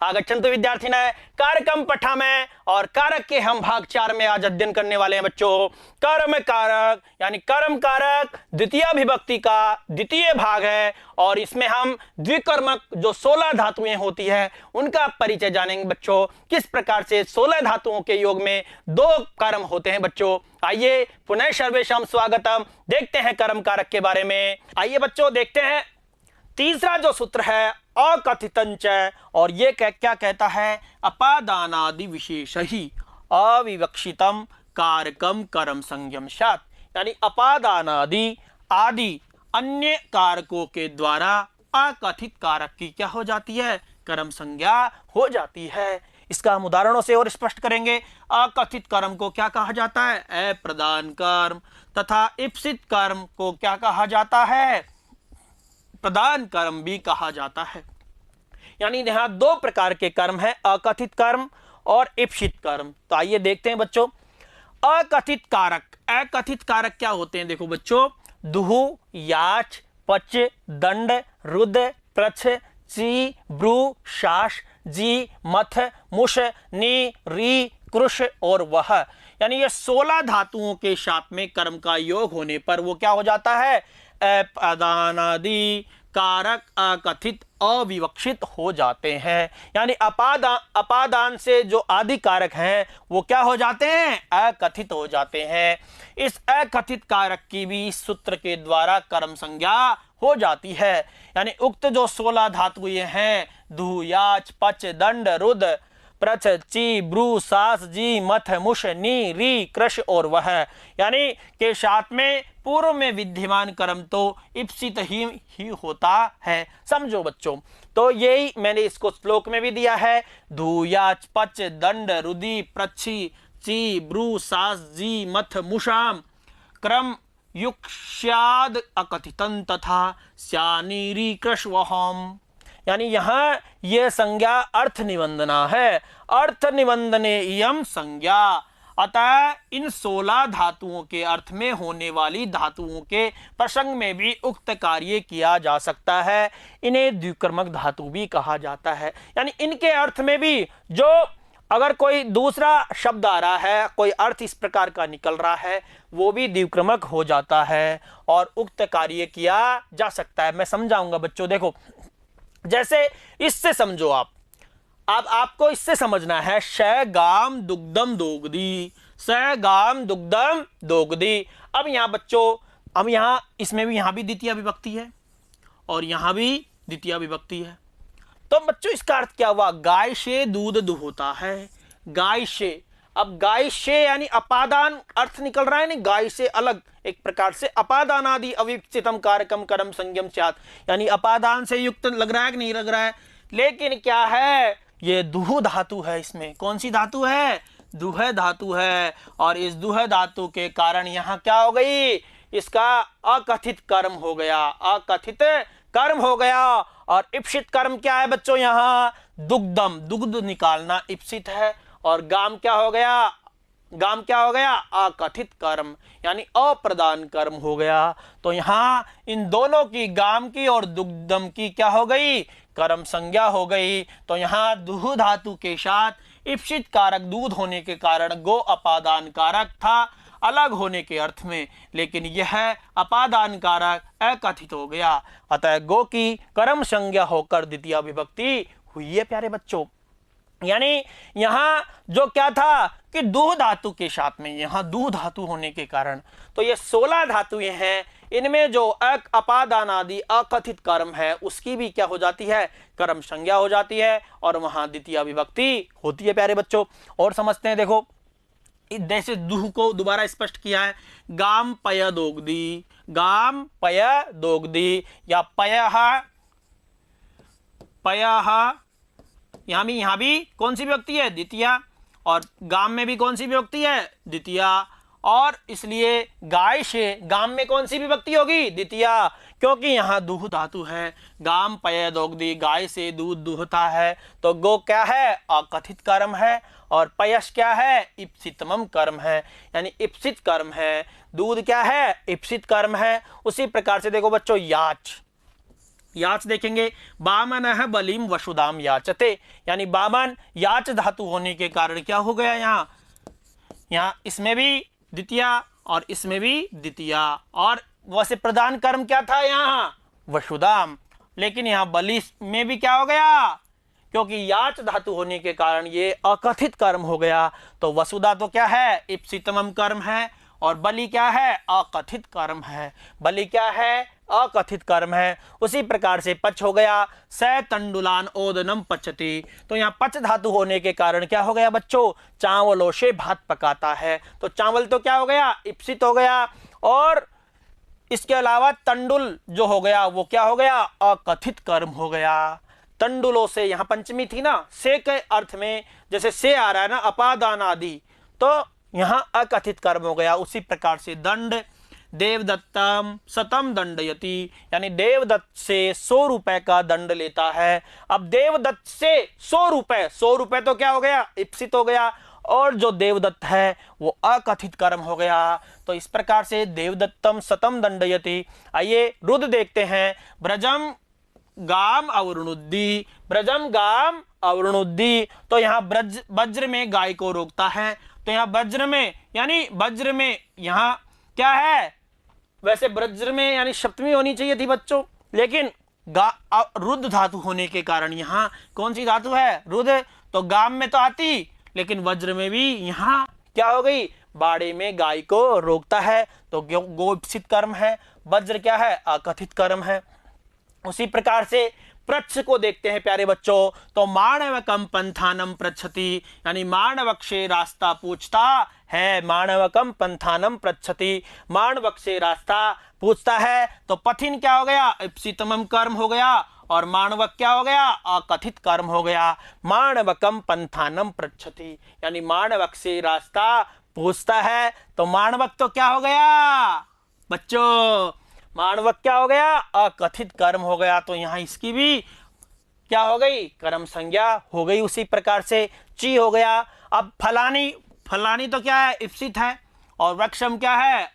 आगच्छन्तु विद्यार्थिनः कारकम पठामः और कारक के हम भाग 4 में आज अध्ययन करने वाले हैं बच्चों। कर्म कारक यानी कर्म कारक द्वितीय विभक्ति का द्वितीय भाग है और इसमें हम द्विकर्मक जो 16 धातुएं होती है उनका परिचय जानेंगे बच्चों। किस प्रकार से 16 धातुओं के योग में 2 कर्म होते हैं बच्चों। आइए पुनः सर्वेशम स्वागतम, देखते हैं कर्म कारक के बारे में। आइए बच्चों देखते हैं तीसरा जो सूत्र है अकथितंच, और ये क्या कहता है, अपादानादि विशेष ही अविवक्षितम कारकम कर्म संज्ञम स्यात्, यानी अपादानादि आदि अन्य कारकों के द्वारा अकथित कारक की क्या हो जाती है, कर्म संज्ञा हो जाती है। इसका हम उदाहरणों से और स्पष्ट करेंगे। अकथित कर्म को क्या कहा जाता है, अप्रदान कर्म, तथा इप्सित कर्म को क्या कहा जाता है, प्रदान कर्म भी कहा जाता है। यानी यहाँ 2 प्रकार के कर्म है, अकथित कर्म और इप्सित कर्म। तो आइए देखते हैं बच्चों अकथित कारक। अकथित कारक क्या होते हैं, देखो बच्चों, दुहु, याच, पच, दंड, रुद, प्रछ, ची, ब्रू, शास, जी, मथ, मुष, नी, री, कृष और वह, यानी ये 16 धातुओं के साथ में कर्म का योग होने पर वो क्या हो जाता है, अपादानादि कारक अकथित अविवक्षित हो जाते हैं। यानी अपादान से जो आदि कारक हैं वो क्या हो जाते हैं, अकथित हो जाते हैं। इस अकथित कारक की भी इस सूत्र के द्वारा कर्म संज्ञा हो जाती है। यानी उक्त जो 16 धातुएं हैं, धु, याच, पच, दंड, रुद, प्रच, ची, ब्रू, सास, जी, मथ, मुष, नी, री, कृष और वह, यानी के साथ में पूर्व में विद्यमान कर्म तो इप्सित ही होता है। समझो बच्चों, तो यही मैंने इसको श्लोक में भी दिया है, धू, याच, पच, दंड, रुदि, प्रच्छी, ची, ब्रू, सास, जी, मथ, मुषाम क्रम युक्ष्याद अकथितं तथा स्यानीरी कृष्वहम, यानी यहाँ ये संज्ञा अर्थ निबंधना है, अर्थ निबंधने इयम संज्ञा। अतः इन 16 धातुओं के अर्थ में होने वाली धातुओं के प्रसंग में भी उक्त कार्य किया जा सकता है। इन्हें द्विकर्मक धातु भी कहा जाता है। यानी इनके अर्थ में भी जो अगर कोई दूसरा शब्द आ रहा है, कोई अर्थ इस प्रकार का निकल रहा है, वो भी द्विकर्मक हो जाता है और उक्त कार्य किया जा सकता है। मैं समझाऊंगा बच्चों। देखो जैसे इससे समझो आप, अब आपको इससे समझना है, श गाम दुग्धम दोग्धी, स गाम दुग्धम दोग्धी। अब यहाँ बच्चों, अब यहाँ इसमें भी यहाँ भी द्वितीय विभक्ति है और यहाँ भी द्वितीय विभक्ति है। तो बच्चों इसका अर्थ क्या हुआ, गाय से दूध दुहता है, गाय से। अब गाय से यानी अपादान अर्थ निकल रहा है, नहीं गाय से अलग एक प्रकार से अपादानादि अविवक्षितम कारकम कर्म संज्ञम स्यात्, यानी अपादान से युक्त लग रहा है कि नहीं लग रहा है, लेकिन क्या है, ये दुह धातु है। इसमें कौन सी धातु है, दुह धातु है। और इस दुह धातु के कारण यहाँ क्या हो गई, इसका अकथित कर्म हो गया, अकथित कर्म हो गया। और इप्सित कर्म क्या है बच्चों, यहाँ दुग्धम, दुग्ध निकालना इप्सित है। और गाम क्या हो गया, गाम क्या हो गया, अकथित कर्म, यानी अप्रदान कर्म हो गया। तो यहाँ इन दोनों की, गाम की और दुग्धम की क्या हो गई, कर्म संज्ञा हो गई। तो यहाँ दुह धातु के साथ इप्सित कारक दूध होने के कारण गो अपादान कारक था अलग होने के अर्थ में, लेकिन यह अपादान कारक अकथित हो गया। अतः गो की कर्म संज्ञा होकर द्वितीय विभक्ति हुई है प्यारे बच्चों। यानी यहाँ जो क्या था कि दूह धातु के साथ में, यहाँ दूह धातु होने के कारण, तो ये 16 धातुएं हैं, इनमें जो अपादानादि अकथित कर्म है उसकी भी क्या हो जाती है, कर्म संज्ञा हो जाती है और वहां द्वितीय विभक्ति होती है प्यारे बच्चों। और समझते हैं, देखो जैसे दुह को दोबारा स्पष्ट किया है, गाम पय दोग्धी, गाम पय दोग्धी, या पयः, पयः, यहाँ भी कौन सी विभक्ति है, द्वितीय, और गाम में भी कौन सी विभक्ति है, द्वितीय। और इसलिए गाय से गाम में कौन सी विभक्ति होगी, द्वितीय, क्योंकि यहाँ दूह धातु है। गाम पय दोग्धी, गाय से दूध दुहता है, तो गो क्या है, अकथित कर्म है, और पयस क्या है, इप्सितमम कर्म है, यानी इप्सित कर्म है। दूध क्या है, इप्सित कर्म है। उसी प्रकार से देखो बच्चों, याच, याच देखेंगे, बामनः बलिम वसुधाम याचते, यानी बामन याच धातु होने के कारण क्या हो गया, यहाँ इसमें भी द्वितीया और इसमें भी द्वितीया, और वैसे प्रधान कर्म क्या था यहाँ वसुधाम, लेकिन यहाँ बलि में भी क्या हो गया, क्योंकि याच धातु होने के कारण ये अकथित कर्म हो गया। तो वसुधा तो क्या है, इप्सितमम कर्म है, और बलि क्या है, अकथित कर्म है। बलि क्या है, अकथित कर्म है। उसी प्रकार से पच हो गया, स तंडुलान ओदनम पचती, तो यहाँ पच धातु होने के कारण क्या हो गया बच्चों, चावलों से भात पकाता है। तो चावल तो क्या हो गया, इप्सित हो गया, और इसके अलावा तंडुल जो हो गया वो क्या हो गया, अकथित कर्म हो गया। तंडुलों से, यहाँ पंचमी थी ना, से के अर्थ में जैसे से आ रहा है ना, अपादान आदि, तो यहाँ अकथित कर्म हो गया। उसी प्रकार से दंड, देवदत्तम सतम दंडयति, यानी देवदत्त से 100 रुपए का दंड लेता है। अब देवदत्त से 100 रुपए तो क्या हो गया, इप्सित हो गया, और जो देवदत्त है वो अकथित कर्म हो गया। तो इस प्रकार से देवदत्तम सतम दंडयति। आइए रुद्र देखते हैं, ब्रजम गाम अवरुणुद्धि, ब्रजम गाम अवरुणुद्धि, तो यहाँ ब्रज वज्र में गाय को रोकता है। तो यहाँ वज्र में, यानी वज्र में यहाँ क्या है, वैसे वज्र में यानी सप्तमी होनी चाहिए थी बच्चों, लेकिन रुद्र धातु होने के कारण यहाँ कौन सी धातु है, रुद्र, तो गाम में तो आती, लेकिन वज्र में भी यहाँ क्या हो गई, बाड़े में गाय को रोकता है, तो गोप्सित कर्म है। वज्र क्या है, अकथित कर्म है। उसी प्रकार से प्रच्छ को देखते हैं प्यारे बच्चों, तो माणवकम पंथानम पृच्छति, यानी माणवक से रास्ता पूछता है, माणवकम पंथानम पृच्छति, माणवक से रास्ता पूछता है। तो पथिन क्या हो गया, इप्सितमम कर्म हो गया, और माणवक क्या हो गया, अकथित कर्म हो गया। माणवकम पंथानम पृच्छति, यानी माणवक से रास्ता पूछता है, तो माणवक तो क्या हो गया बच्चों, माणवक क्या हो गया, अकथित कर्म हो गया। तो यहाँ इसकी भी क्या हो गई, कर्म संज्ञा हो गई। उसी प्रकार से ची हो गया। अब फलानी, फलानी तो क्या है, इप्सित है, और वृक्षम क्या है,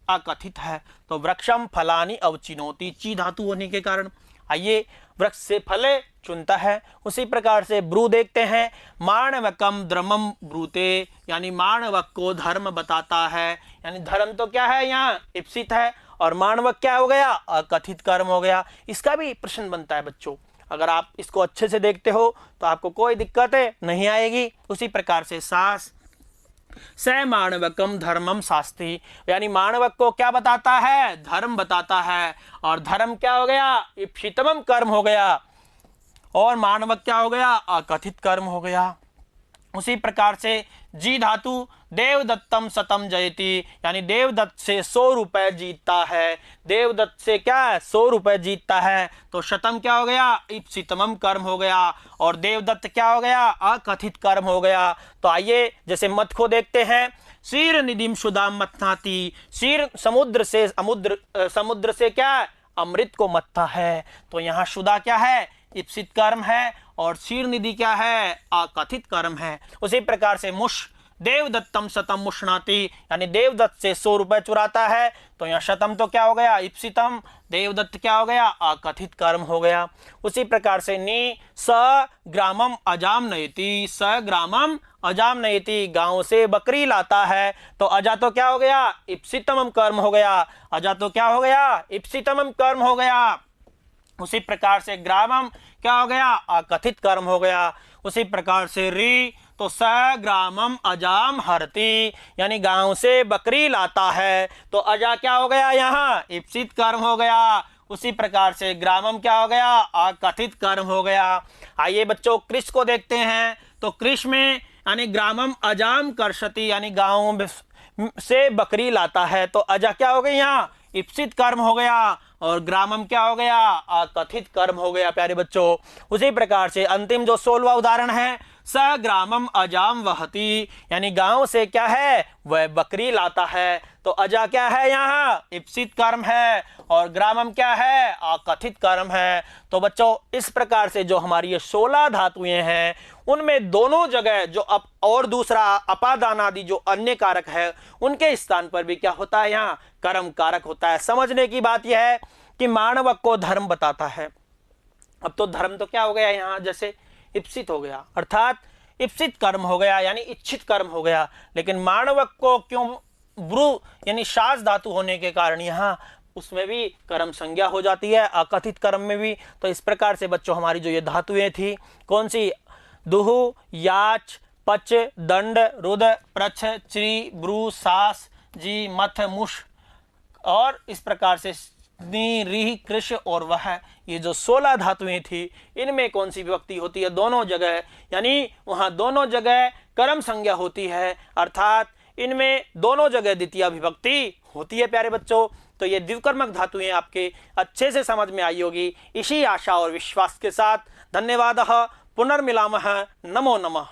अकथित है। तो वृक्षम फलानी अवचिनोति, ची धातु होने के कारण। आइए वृक्ष से फले चुनता है। उसी प्रकार से ब्रू देखते हैं, माणवकम धर्मम ब्रूते, यानी माणवक को धर्म बताता है, यानी धर्म तो क्या है यहाँ इप्सित है, और माणवक क्या हो गया, अकथित कर्म हो गया। इसका भी प्रश्न बनता है बच्चों, अगर आप इसको अच्छे से देखते हो तो आपको कोई दिक्कत नहीं आएगी। उसी प्रकार से सास, स माणवकम धर्मम शास्त्री, यानी माणवक को क्या बताता है, धर्म बताता है, और धर्म क्या हो गया, इप्सितमम कर्म हो गया, और माणवक क्या हो गया, अकथित कर्म हो गया। उसी प्रकार से जी धातु, देवदत्तम सतम जयति, यानी देवदत्त से 100 रुपए जीतता है। देवदत्त से क्या है, 100 रुपए जीतता है, तो शतम क्या हो गया, इप्सितमम कर्म हो गया, और देवदत्त क्या हो गया, अकथित कर्म हो गया। तो आइए जैसे मत को देखते हैं, शीर निधिम सुदाम मथनाती, शीर समुद्र से क्या है, अमृत को मथता है। तो यहाँ सुदा क्या है, इप्सित कर्म है, और शीर निधि क्या है, अकथित कर्म है। उसी प्रकार से मुश, देवदत्तम शतम मुष्णाति, यानी देवदत्त से 100 रुपए चुराता है। तो यहाँ शतम तो क्या हो गया, इप्सितम, देवदत्त क्या हो गया, अकथित कर्म हो गया। उसी प्रकार से नी, स ग्रामम अजाम नयति, स ग्रामम अजाम नयति, गांव से बकरी लाता है। तो अजा तो क्या हो गया, इप्सितमम कर्म हो गया, अजा तो क्या हो गया, इप्सितमम कर्म हो गया। उसी प्रकार से ग्रामम क्या हो गया, अकथित कर्म हो गया। उसी प्रकार से री, तो स ग्रामम अजाम हरती, यानी गांव से बकरी लाता है। तो अजा क्या हो गया, यहाँ इप्सित कर्म हो गया। उसी प्रकार से ग्रामम क्या हो गया, अकथित कर्म हो गया। आइए बच्चों कृष को देखते हैं, तो कृष में यानी ग्रामम अजाम कर्षति, यानी गांव से बकरी लाता है। तो अजा क्या हो गई, यहाँ इप्सित कर्म हो गया, और ग्रामम क्या हो गया, अकथित कर्म हो गया प्यारे बच्चों। उसी प्रकार से अंतिम जो 16वां उदाहरण है, स ग्रामम अजाम वहती, यानी गांव से क्या है, वह बकरी लाता है। तो अजा क्या है, यहाँ इप्सित कर्म है, और ग्रामम क्या है, अकथित कर्म है। तो बच्चों इस प्रकार से जो हमारी ये 16 धातुएं हैं, उनमें दोनों जगह जो और दूसरा अपादान आदि जो अन्य कारक है, उनके स्थान पर भी क्या होता है, यहाँ कर्म कारक होता है। समझने की बात यह है कि मानवक को धर्म बताता है। अब तो धर्म तो क्या हो गया यहाँ, जैसे इप्सित हो गया, अर्थात इप्सित कर्म हो गया, यानी इच्छित कर्म हो गया। लेकिन मानवक को क्यों ब्रू यानी शास धातु होने के कारण यहाँ उसमें भी कर्म संज्ञा हो जाती है, अकथित कर्म में भी। तो इस प्रकार से बच्चों हमारी जो ये धातुएं थी, कौन सी, दुहु, याच, पच, दंड, रुद, प्रच्छ, च्री, ब्रू, सास, जी, मथ, मुष, और इस प्रकार से नी, री, कृष और वह, ये जो 16 धातुएं थी, इनमें कौन सी विभक्ति होती है, दोनों जगह, यानी वहां दोनों जगह कर्म संज्ञा होती है, अर्थात इनमें दोनों जगह द्वितीय विभक्ति होती है प्यारे बच्चों। तो ये द्विकर्मक धातुएं आपके अच्छे से समझ में आई होगी। इसी आशा और विश्वास के साथ धन्यवाद। पुनर्मिलामः। नमो नमः।